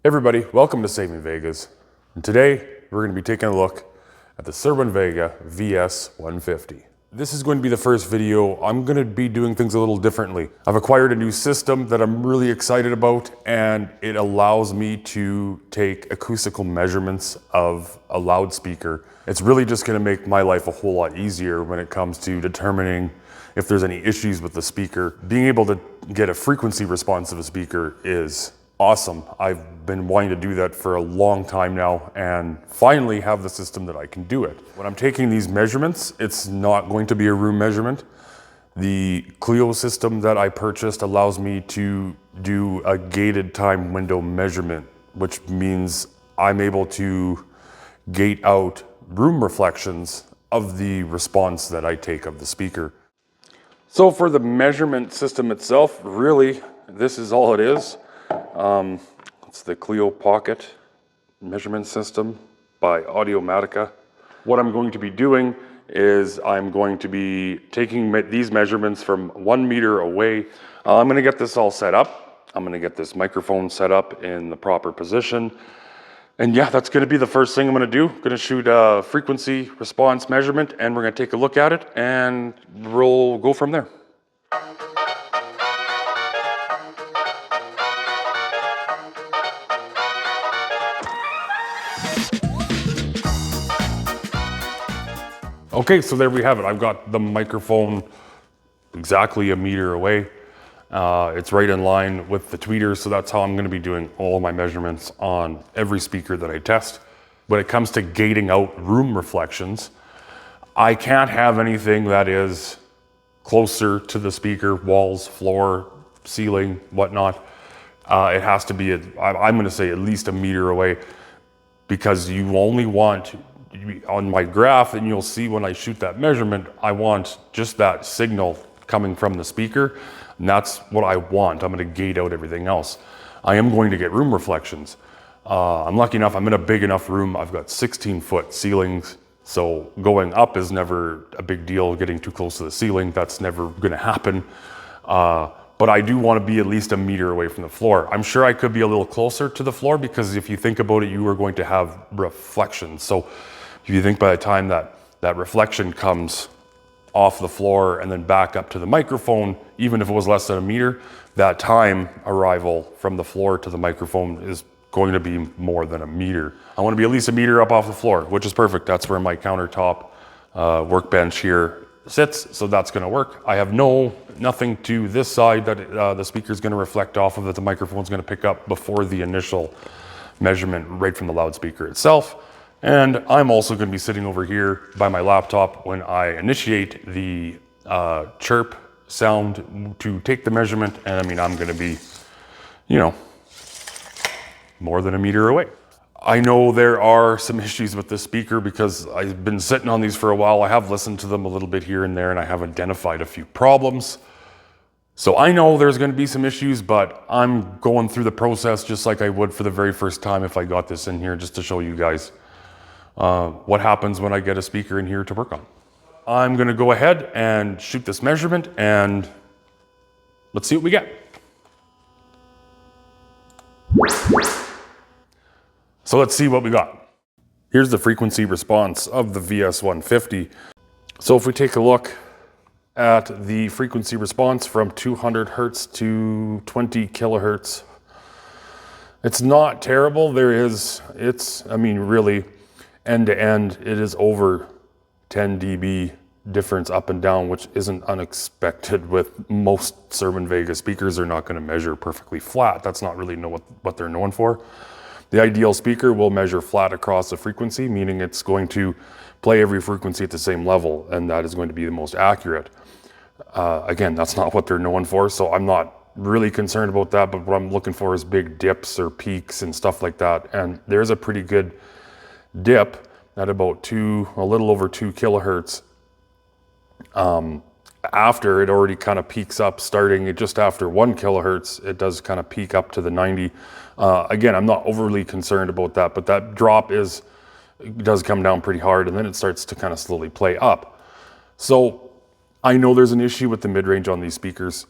Everybody, welcome to Cerwin Vegas. And today we're going to be taking a look at the Cerwin Vega VS-150. This is going to be the first video. I'm going to be doing things a little differently. I've acquired a new system that I'm really excited about, and it allows me to take acoustical measurements of a loudspeaker. It's really just going to make my life a whole lot easier when it comes to determining if there's any issues with the speaker. Being able to get a frequency response of a speaker is awesome. I've been wanting to do that for a long time now and finally have the system that I can do it. When I'm taking these measurements, it's not going to be a room measurement. The Clio system that I purchased allows me to do a gated time window measurement, which means I'm able to gate out room reflections of the response that I take of the speaker. So for the measurement system itself, really, this is all it is. It's the Clio Pocket measurement system by Audiomatica. What I'm going to be doing is I'm going to be taking these measurements from 1 meter away. I'm going to get this all set up. I'm going to get this microphone set up in the proper position. And yeah, that's going to be the first thing I'm going to do. I'm going to shoot a frequency response measurement, and we're going to take a look at it, and we'll go from there. Okay, so there we have it. I've got the microphone exactly 1 meter away. It's right in line with the tweeters, so that's how I'm going to be doing all my measurements on every speaker that I test. When it comes to gating out room reflections, I can't have anything that is closer to the speaker, walls, floor, ceiling, whatnot. It has to be, I'm going to say at least 1 meter away, because you only want, on my graph, and you'll see when I shoot that measurement, I want just that signal coming from the speaker, and that's what I want. I'm going to gate out everything else. I am going to get room reflections. I'm lucky enough, I'm in a big enough room. I've got 16-foot ceilings, so going up is never a big deal. Getting too close to the ceiling, that's never going to happen. But I do want to be at least 1 meter away from the floor. I'm sure I could be a little closer to the floor, because if you think about it, you are going to have reflections. So if you think by the time that reflection comes off the floor and then back up to the microphone, even if it was less than 1 meter, that time arrival from the floor to the microphone is going to be more than 1 meter. I want to be at least 1 meter up off the floor, which is perfect. That's where my countertop workbench here sits, so that's going to work. I have nothing to this side that the speaker is going to reflect off of, that the microphone is going to pick up before the initial measurement right from the loudspeaker itself. And I'm also going to be sitting over here by my laptop when I initiate the chirp sound to take the measurement. And I mean, I'm going to be, more than 1 meter away. I know there are some issues with this speaker because I've been sitting on these for a while. I have listened to them a little bit here and there, and I have identified a few problems. So I know there's going to be some issues, but I'm going through the process just like I would for the very first time if I got this in here, just to show you guys what happens when I get a speaker in here to work on. I'm going to go ahead and shoot this measurement, and let's see what we get. So let's see what we got. Here's the frequency response of the VS-150. So if we take a look at the frequency response from 200 hertz to 20 kilohertz, it's not terrible. Really, end to end, it is over 10 dB difference up and down, which isn't unexpected with most Cerwin Vega speakers. They're not going to measure perfectly flat. That's not really what they're known for. The ideal speaker will measure flat across the frequency, meaning it's going to play every frequency at the same level, and that is going to be the most accurate. Again, that's not what they're known for, so I'm not really concerned about that, but what I'm looking for is big dips or peaks and stuff like that. And there's a pretty good dip at about a little over 2 kilohertz. After it already kind of peaks up, starting at just after 1 kilohertz, it does kind of peak up to the 90. Again, I'm not overly concerned about that, but that drop does come down pretty hard, and then it starts to kind of slowly play up. So I know there's an issue with the mid-range on these speakers.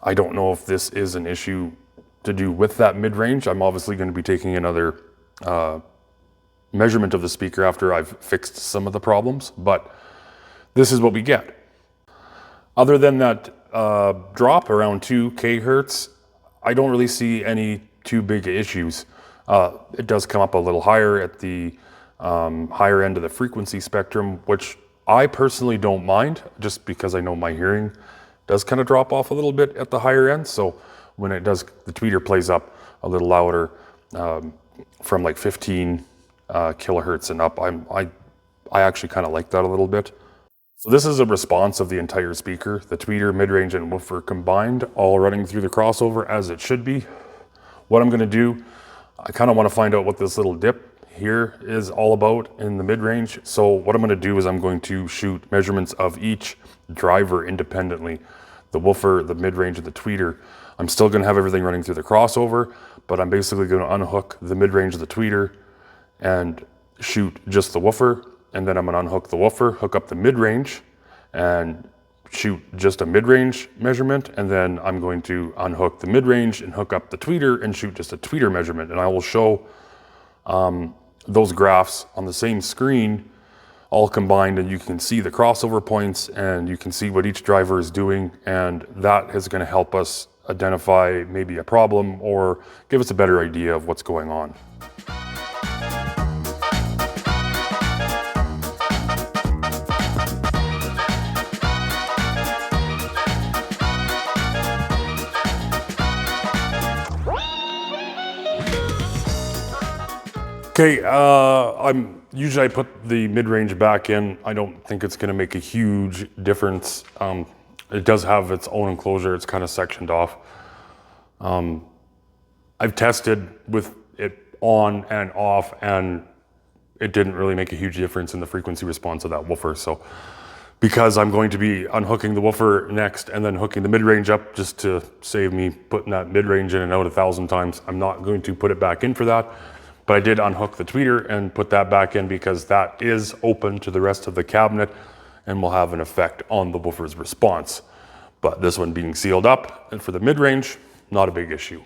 I don't know if this is an issue to do with that mid-range. I'm obviously going to be taking another measurement of the speaker after I've fixed some of the problems, but this is what we get. Other than that drop around 2 kHz, I don't really see any too big issues. It does come up a little higher at the higher end of the frequency spectrum, which I personally don't mind, just because I know my hearing does kind of drop off a little bit at the higher end. So when it does, the tweeter plays up a little louder from like 15 kilohertz and up. I actually kind of like that a little bit. So this is a response of the entire speaker, the tweeter, mid-range, and woofer combined, all running through the crossover as it should be. What I'm gonna do, I kind of want to find out what this little dip here is all about in the mid-range. So what I'm going to do is I'm going to shoot measurements of each driver independently, the woofer, the mid-range, and the tweeter. I'm still going to have everything running through the crossover, but I'm basically going to unhook the mid-range of the tweeter and shoot just the woofer, and then I'm going to unhook the woofer, hook up the mid-range, and shoot just a mid-range measurement, and then I'm going to unhook the mid-range and hook up the tweeter and shoot just a tweeter measurement. And I will show those graphs on the same screen all combined, and you can see the crossover points and you can see what each driver is doing, and that is going to help us identify maybe a problem or give us a better idea of what's going on. Okay, usually I put the mid-range back in. I don't think it's gonna make a huge difference. It does have its own enclosure. It's kind of sectioned off. I've tested with it on and off, and it didn't really make a huge difference in the frequency response of that woofer. So because I'm going to be unhooking the woofer next and then hooking the mid-range up just to save me putting that mid-range in and out 1,000 times, I'm not going to put it back in for that. But I did unhook the tweeter and put that back in because that is open to the rest of the cabinet and will have an effect on the woofer's response. But this one being sealed up, and for the mid-range, not a big issue.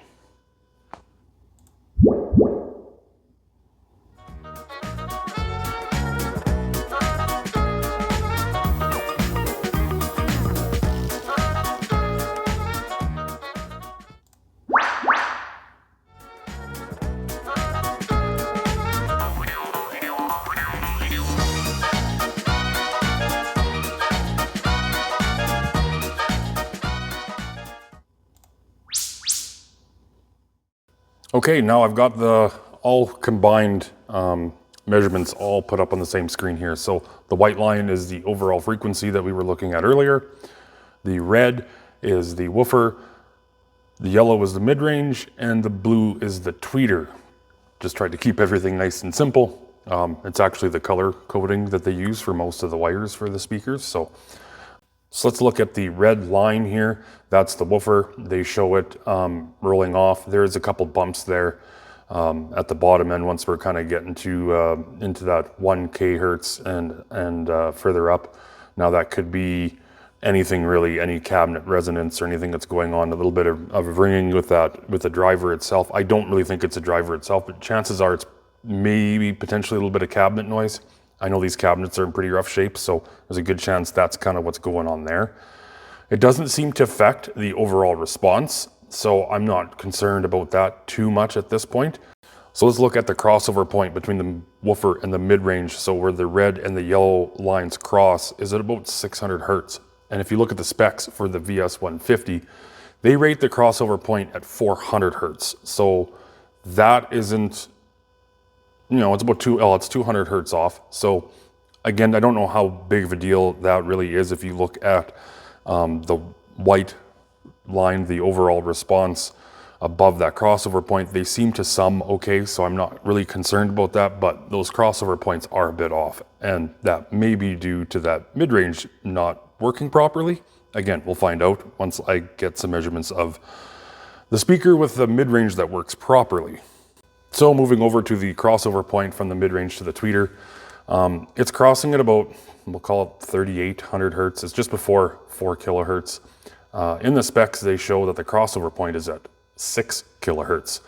Okay, now I've got the all combined measurements all put up on the same screen here. So the white line is the overall frequency that we were looking at earlier. The red is the woofer, the yellow is the mid-range, and the blue is the tweeter. Just tried to keep everything nice and simple. It's actually the color coding that they use for most of the wires for the speakers. So let's look at the red line here. That's the woofer. They show it rolling off. There's a couple bumps there at the bottom end once we're kind of getting to into that 1 kHz and further up. Now that could be anything really, any cabinet resonance or anything that's going on, a little bit of ringing with the driver itself. I don't really think it's a driver itself, but chances are it's maybe potentially a little bit of cabinet noise. I know these cabinets are in pretty rough shape, so there's a good chance that's kind of what's going on there. It doesn't seem to affect the overall response, so I'm not concerned about that too much at this point. So let's look at the crossover point between the woofer and the mid-range. So where the red and the yellow lines cross is at about 600 hertz. And if you look at the specs for the VS-150, they rate the crossover point at 400 hertz. So that isn't, you know, it's about it's 200 hertz off. So again, I don't know how big of a deal that really is. If you look at the white line, the overall response above that crossover point, they seem to sum okay. So I'm not really concerned about that, but those crossover points are a bit off. And that may be due to that mid-range not working properly. Again, we'll find out once I get some measurements of the speaker with the mid-range that works properly. So moving over to the crossover point from the mid-range to the tweeter, it's crossing at about, we'll call it 3,800 hertz. It's just before 4 kilohertz. In the specs, they show that the crossover point is at 6 kilohertz.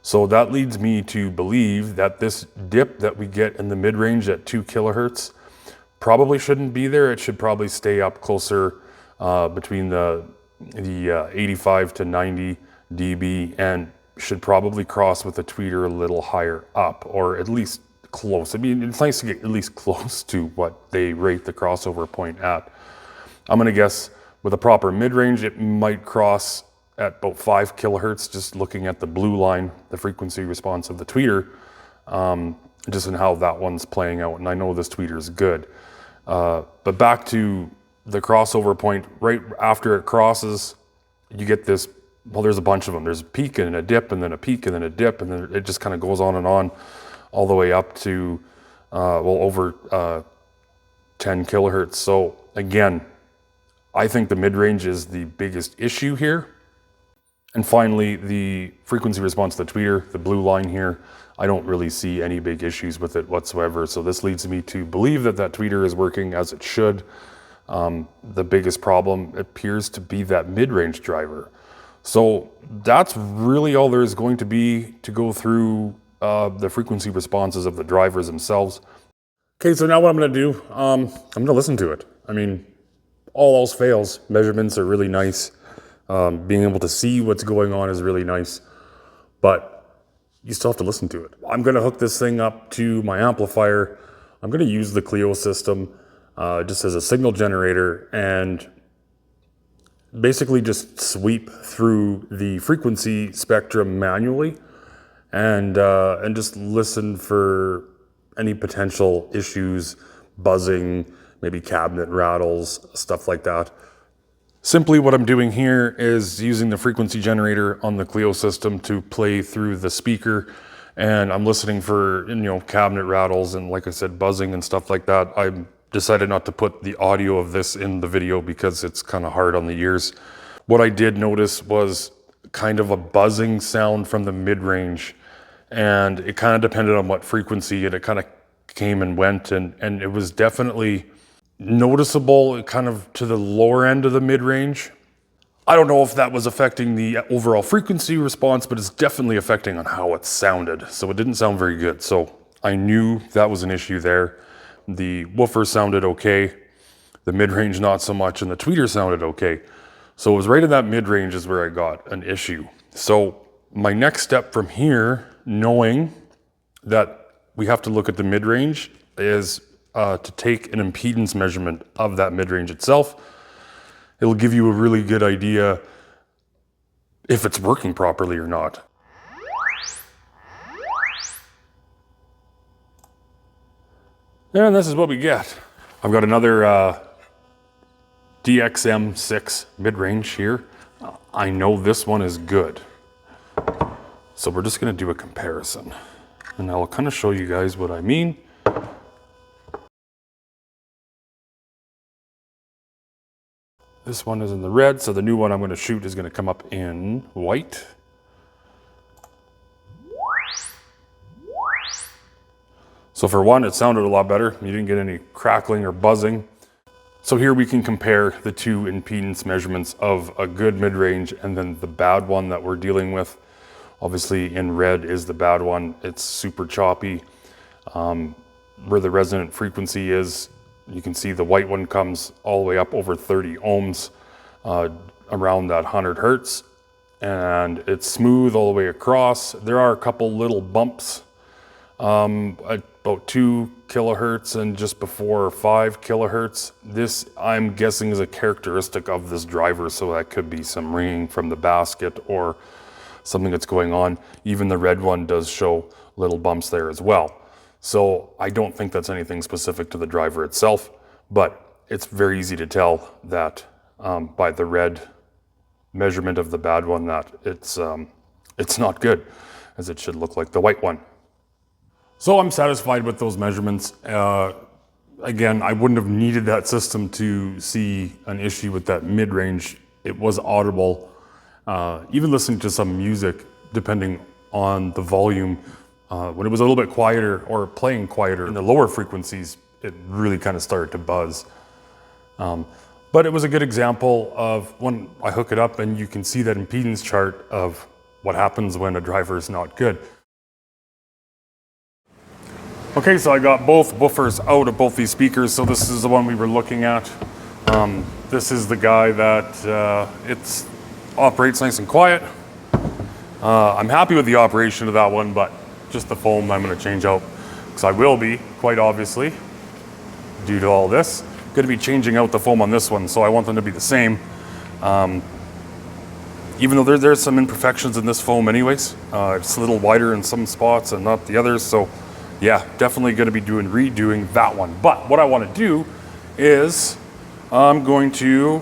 So that leads me to believe that this dip that we get in the mid-range at 2 kilohertz probably shouldn't be there. It should probably stay up closer between the 85 to 90 dB, and should probably cross with the tweeter a little higher up, or at least close. I mean, it's nice to get at least close to what they rate the crossover point at. I'm gonna guess with a proper mid-range, it might cross at about 5 kilohertz, just looking at the blue line, the frequency response of the tweeter, just in how that one's playing out. And I know this tweeter is good. But back to the crossover point, right after it crosses, you get this, well, there's a bunch of them. There's a peak and a dip, and then a peak and then a dip, and then it just kind of goes on and on all the way up to, over 10 kilohertz. So again, I think the mid-range is the biggest issue here. And finally, the frequency response of the tweeter, the blue line here, I don't really see any big issues with it whatsoever. So this leads me to believe that that tweeter is working as it should. The biggest problem appears to be that mid-range driver. So that's really all there is going to be to go through the frequency responses of the drivers themselves. Okay, so now what I'm gonna do, I'm gonna listen to it. I mean, all else fails, measurements are really nice. Being able to see what's going on is really nice, but you still have to listen to it. I'm gonna hook this thing up to my amplifier. I'm gonna use the Clio system just as a signal generator, and basically just sweep through the frequency spectrum manually and just listen for any potential issues, buzzing, maybe cabinet rattles, stuff like that. Simply what I'm doing here is using the frequency generator on the Clio system to play through the speaker, and I'm listening for, cabinet rattles and, like I said, buzzing and stuff like that. I decided not to put the audio of this in the video because it's kind of hard on the ears. What I did notice was kind of a buzzing sound from the mid-range, and it kind of depended on what frequency, and it kind of came and went, and it was definitely noticeable kind of to the lower end of the mid-range. I don't know if that was affecting the overall frequency response, but it's definitely affecting on how it sounded. So it didn't sound very good. So I knew that was an issue there. The woofer sounded okay, the mid-range not so much, and the tweeter sounded okay. So it was right in that mid-range is where I got an issue. So my next step from here, knowing that we have to look at the mid-range, is to take an impedance measurement of that mid-range itself. It'll give you a really good idea if it's working properly or not. And this is what we get. I've got another DXM6 mid-range here. I know this one is good. So we're just gonna do a comparison, and I'll kind of show you guys what I mean. This one is in the red, so the new one I'm going to shoot is going to come up in white. So for one, it sounded a lot better. You didn't get any crackling or buzzing. So here we can compare the two impedance measurements of a good mid-range and then the bad one that we're dealing with. Obviously in red is the bad one. It's super choppy. Where the resonant frequency is, you can see the white one comes all the way up over 30 ohms, around that 100 hertz, and it's smooth all the way across. There are a couple little bumps at about 2 kilohertz and just before 5 kilohertz. This, I'm guessing, is a characteristic of this driver, so that could be some ringing from the basket or something that's going on. Even the red one does show little bumps there as well. So I don't think that's anything specific to the driver itself, but it's very easy to tell that by the red measurement of the bad one that it's not good, as it should look like the white one. So I'm satisfied with those measurements. Again, I wouldn't have needed that system to see an issue with that mid-range. It was audible. Even listening to some music, depending on the volume, when it was a little bit quieter or playing quieter in the lower frequencies, it really kind of started to buzz. But it was a good example of when I hook it up and you can see that impedance chart of what happens when a driver is not good. Okay, so I got both woofers out of both these speakers. So this is the one we were looking at. This is the guy that it operates nice and quiet. I'm happy with the operation of that one, but just the foam I'm going to change out, because I will be, quite obviously, due to all this, going to be changing out the foam on this one, so I want them to be the same. Even though there's some imperfections in this foam anyways. It's a little wider in some spots and not the others, so yeah, definitely going to be redoing that one. But what I want to do is I'm going to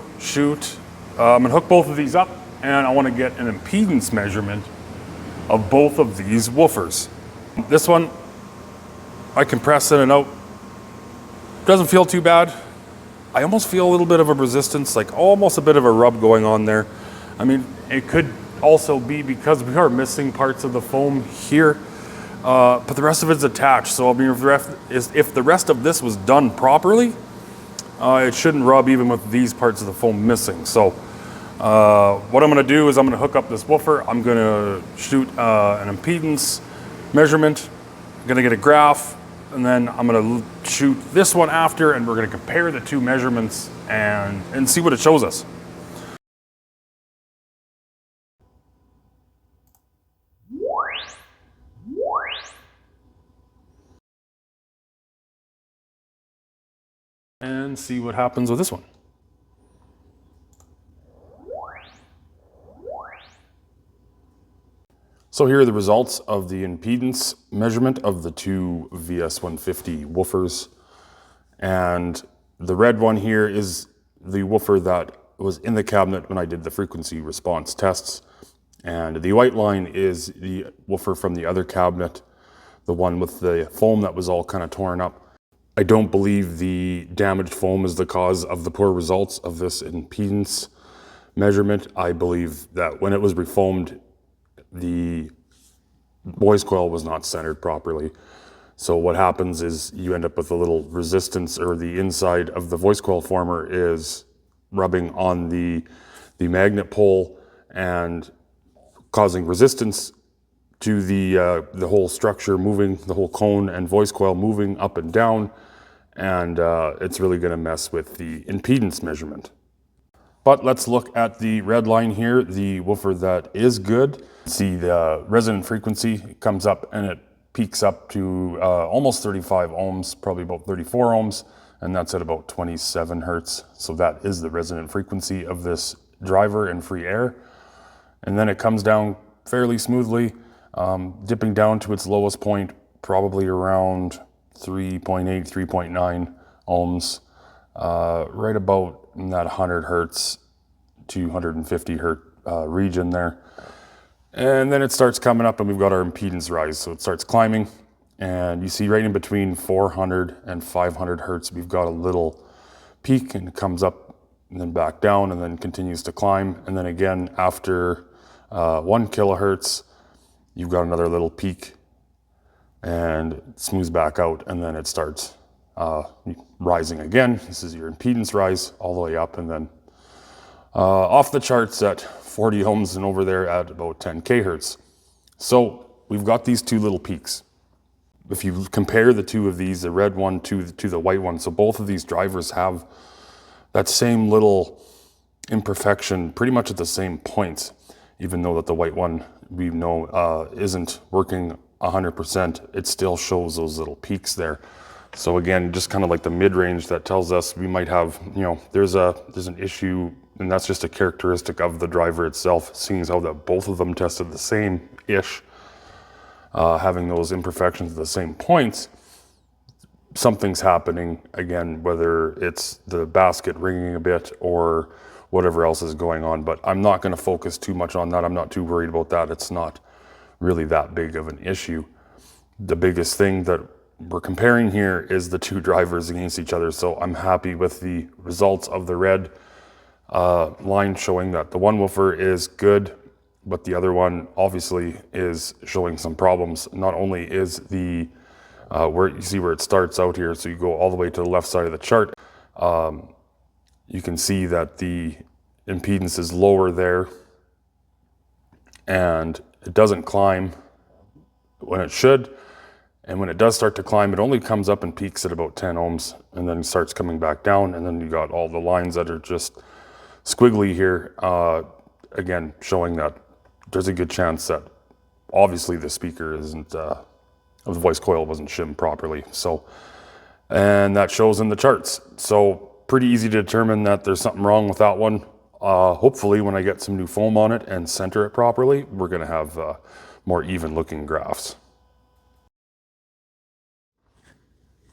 I'm going to hook both of these up, and I want to get an impedance measurement of both of these woofers. This one, I compress in and out. Doesn't feel too bad. I almost feel a little bit of a resistance, like almost a bit of a rub going on there. I mean, it could also be because we are missing parts of the foam here, but the rest of it's attached. So I mean, if the rest of this was done properly, it shouldn't rub even with these parts of the foam missing. So what I'm going to do is I'm going to hook up this woofer. I'm going to shoot an impedance measurement. I'm going to get a graph, and then I'm going to shoot this one after, and we're going to compare the two measurements and see what it shows us. And see what happens with this one. So here are the results of the impedance measurement of the two VS-150 woofers. And the red one here is the woofer that was in the cabinet when I did the frequency response tests. And the white line is the woofer from the other cabinet, the one with the foam that was all kind of torn up. I don't believe the damaged foam is the cause of the poor results of this impedance measurement. I believe that when it was refoamed, the voice coil was not centered properly. So what happens is you end up with a little resistance, or the inside of the voice coil former is rubbing on the magnet pole and causing resistance to the whole structure moving, the whole cone and voice coil moving up and down. And it's really going to mess with the impedance measurement. But let's look at the red line here, the woofer that is good. See the resonant frequency comes up and it peaks up to almost 35 ohms, probably about 34 ohms, and that's at about 27 hertz. So that is the resonant frequency of this driver in free air. And then it comes down fairly smoothly, dipping down to its lowest point, probably around 3.8, 3.9 ohms, right about in that 100 hertz to 150 hertz region there. And then it starts coming up and we've got our impedance rise. So it starts climbing, and you see right in between 400 and 500 hertz, we've got a little peak, and it comes up and then back down and then continues to climb. And then again, after 1 kilohertz, you've got another little peak, and it smooths back out, and then it starts rising again. This is your impedance rise all the way up, and then off the charts at 40 ohms and over there at about 10 kHz. So we've got these two little peaks. If you compare the two of these, the red one to the white one, so both of these drivers have that same little imperfection pretty much at the same points, even though that the white one we know isn't working 100%, it still shows those little peaks there. So again, just kind of like the mid-range, that tells us we might have, you know, there's an issue, and that's just a characteristic of the driver itself, seeing as how that both of them tested the same-ish, having those imperfections at the same points. Something's happening, again, whether it's the basket ringing a bit or whatever else is going on, but I'm not going to focus too much on that. I'm not too worried about that. It's not really that big of an issue. The biggest thing that we're comparing here is the two drivers against each other. So I'm happy with the results of the red line showing that the one woofer is good, but the other one obviously is showing some problems. Not only is the where you see where it starts out here, so you go all the way to the left side of the chart, you can see that the impedance is lower there, and it doesn't climb when it should. And when it does start to climb, it only comes up and peaks at about 10 ohms and then starts coming back down. And then you got all the lines that are just squiggly here, again, showing that there's a good chance that obviously the speaker isn't, the voice coil wasn't shimmed properly. So, and that shows in the charts. So pretty easy to determine that there's something wrong with that one. Hopefully when I get some new foam on it and center it properly, we're gonna have more even looking graphs.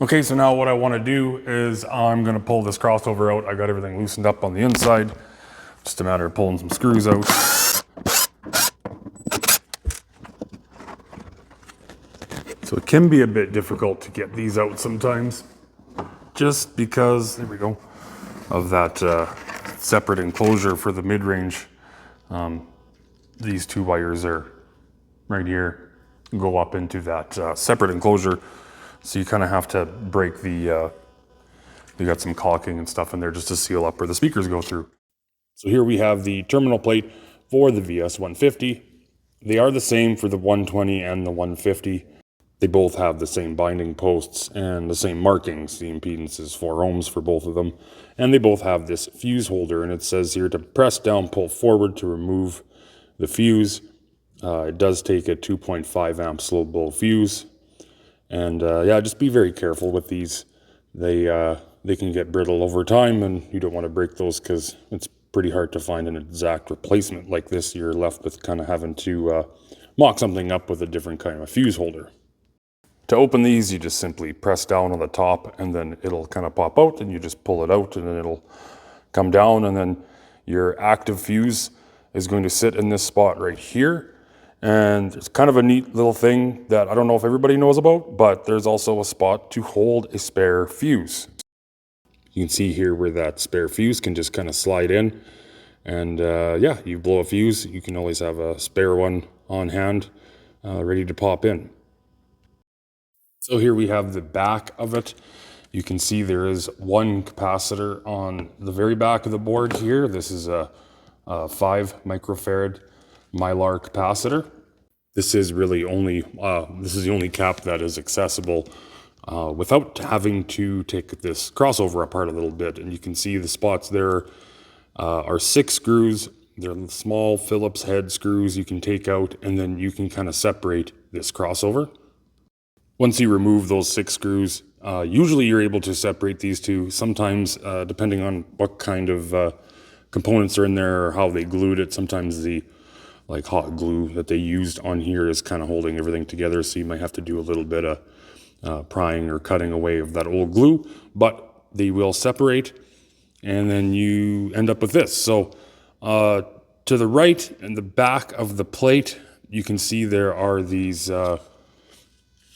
Okay, so now what I want to do is I'm going to pull this crossover out. I got everything loosened up on the inside. Just a matter of pulling some screws out. So it can be a bit difficult to get these out sometimes, just because, there we go, of that separate enclosure for the mid-range. These two wires are right here, go up into that separate enclosure. So you kind of have to break the, you got some caulking and stuff in there just to seal up where the speakers go through. So here we have the terminal plate for the VS-150. They are the same for the 120 and the 150. They both have the same binding posts and the same markings. The impedance is 4 ohms for both of them. And they both have this fuse holder, and it says here to press down, pull forward to remove the fuse. It does take a 2.5 amp slow blow fuse. And yeah, just be very careful with these. They can get brittle over time, and you don't want to break those because it's pretty hard to find an exact replacement like this. You're left with kind of having to mock something up with a different kind of a fuse holder. To open these, you just simply press down on the top, and then it'll kind of pop out, and you just pull it out, and then it'll come down, and then your active fuse is going to sit in this spot right here. And it's kind of a neat little thing that I don't know if everybody knows about, but there's also a spot to hold a spare fuse. You can see here where that spare fuse can just kind of slide in. And yeah, you blow a fuse, you can always have a spare one on hand, ready to pop in. So here we have the back of it. You can see there is one capacitor on the very back of the board here. This is a 5 microfarad Mylar capacitor. This is really only, this is the only cap that is accessible without having to take this crossover apart a little bit. And you can see the spots there are 6 screws. They're small Phillips head screws you can take out, and then you can kind of separate this crossover. Once you remove those 6 screws, usually you're able to separate these two. Sometimes, depending on what kind of components are in there or how they glued it, sometimes the like hot glue that they used on here is kind of holding everything together, so you might have to do a little bit of prying or cutting away of that old glue, but they will separate, and then you end up with this. So to the right and the back of the plate, you can see there are these, where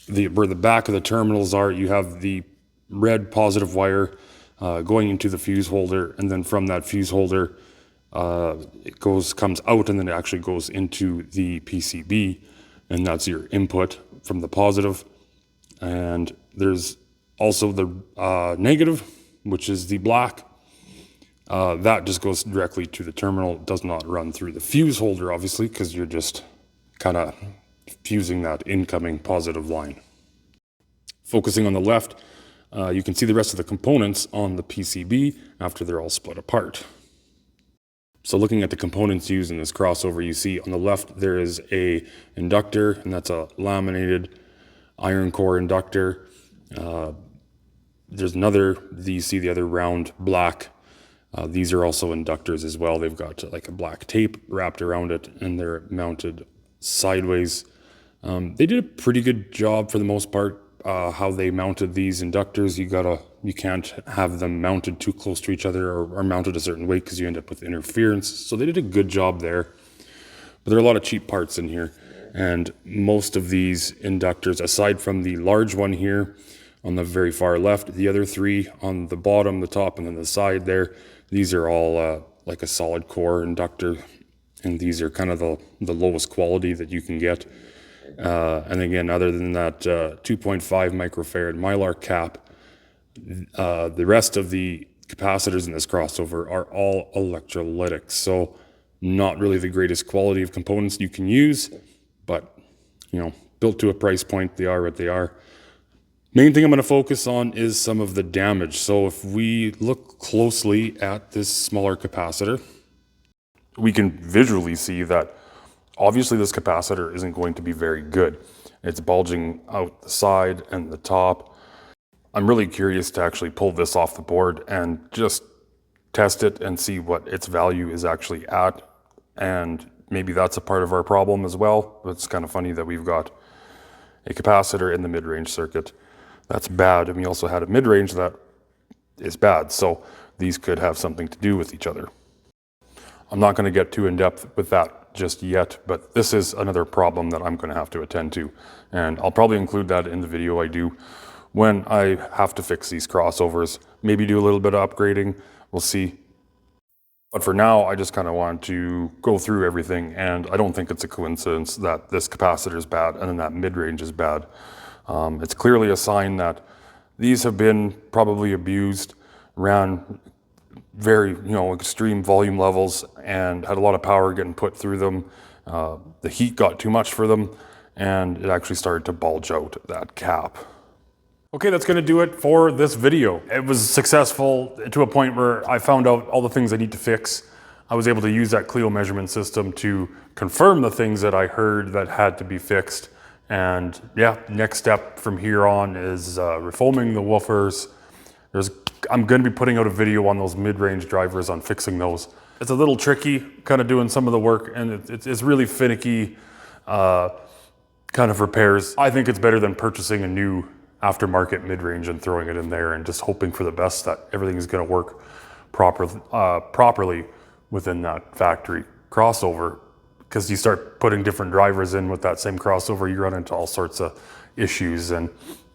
the back of the terminals are, you have the red positive wire going into the fuse holder, and then from that fuse holder, it comes out, and then it actually goes into the PCB, and that's your input from the positive. And there's also the negative, which is the black. That just goes directly to the terminal. It does not run through the fuse holder, obviously, because you're just kind of fusing that incoming positive line. Focusing on the left, you can see the rest of the components on the PCB after they're all split apart. So looking at the components used in this crossover, you see on the left there is a inductor, and that's a laminated iron core inductor. There's another, you see the other round black. These are also inductors as well. They've got like a black tape wrapped around it, and they're mounted sideways. They did a pretty good job for the most part. How they mounted these inductors, you can't have them mounted too close to each other or mounted a certain way because you end up with interference. So they did a good job there. But there are a lot of cheap parts in here, and most of these inductors, aside from the large one here on the very far left, the other 3 on the bottom, the top, and then the side there, these are all like a solid core inductor, and these are kind of the lowest quality that you can get. And again, other than that 2.5 microfarad Mylar cap, the rest of the capacitors in this crossover are all electrolytic. So not really the greatest quality of components you can use, but you know, built to a price point, they are what they are. Main thing I'm going to focus on is some of the damage. So if we look closely at this smaller capacitor, we can visually see that obviously this capacitor isn't going to be very good. It's bulging out the side and the top. I'm really curious to actually pull this off the board and just test it and see what its value is actually at. And maybe that's a part of our problem as well. It's kind of funny that we've got a capacitor in the mid-range circuit that's bad, and we also had a mid-range that is bad. So these could have something to do with each other. I'm not going to get too in-depth with that just yet, but this is another problem that I'm going to have to attend to. And I'll probably include that in the video I do when I have to fix these crossovers. Maybe do a little bit of upgrading, we'll see. But for now, I just kind of want to go through everything, and I don't think it's a coincidence that this capacitor is bad and then that mid-range is bad. It's clearly a sign that these have been probably abused, ran very, extreme volume levels and had a lot of power getting put through them. The heat got too much for them, and it actually started to bulge out that cap. Okay, that's gonna do it for this video. It was successful to a point where I found out all the things I need to fix. I was able to use that Clio measurement system to confirm the things that I heard that had to be fixed. And yeah, next step from here on is refoaming the woofers. I'm gonna be putting out a video on those mid-range drivers on fixing those. It's a little tricky, kind of doing some of the work, and it's really finicky kind of repairs. I think it's better than purchasing a new aftermarket mid-range and throwing it in there and just hoping for the best that everything is gonna work properly within that factory crossover. Because you start putting different drivers in with that same crossover, you run into all sorts of issues, and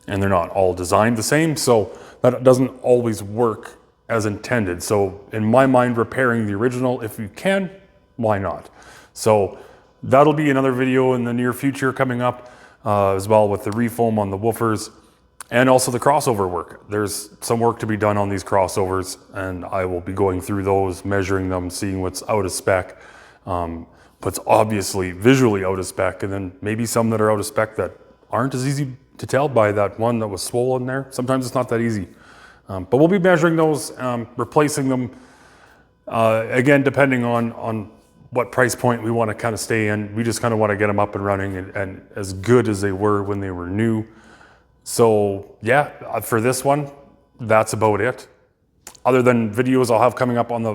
they're not all designed the same, so that doesn't always work as intended. So in my mind, repairing the original, if you can, why not? So that'll be another video in the near future coming up, as well, with the refoam on the woofers and also the crossover work. There's some work to be done on these crossovers, and I will be going through those, measuring them, seeing what's out of spec. What's obviously visually out of spec, and then maybe some that are out of spec that aren't as easy to tell by that one that was swollen there. Sometimes it's not that easy. But we'll be measuring those, replacing them, again, depending on what price point we want to kind of stay in. We just kind of want to get them up and running and as good as they were when they were new. So yeah, for this one, that's about it. Other than videos I'll have coming up on the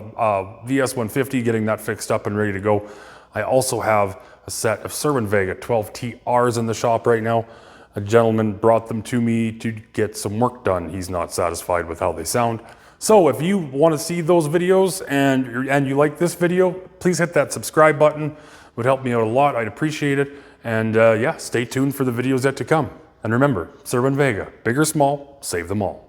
VS-150, getting that fixed up and ready to go. I also have a set of Cerwin Vega 12TRs in the shop right now. A gentleman brought them to me to get some work done. He's not satisfied with how they sound. So if you want to see those videos and you like this video, please hit that subscribe button. It would help me out a lot. I'd appreciate it. And yeah, stay tuned for the videos yet to come. And remember, Cerwin Vega, big or small, save them all.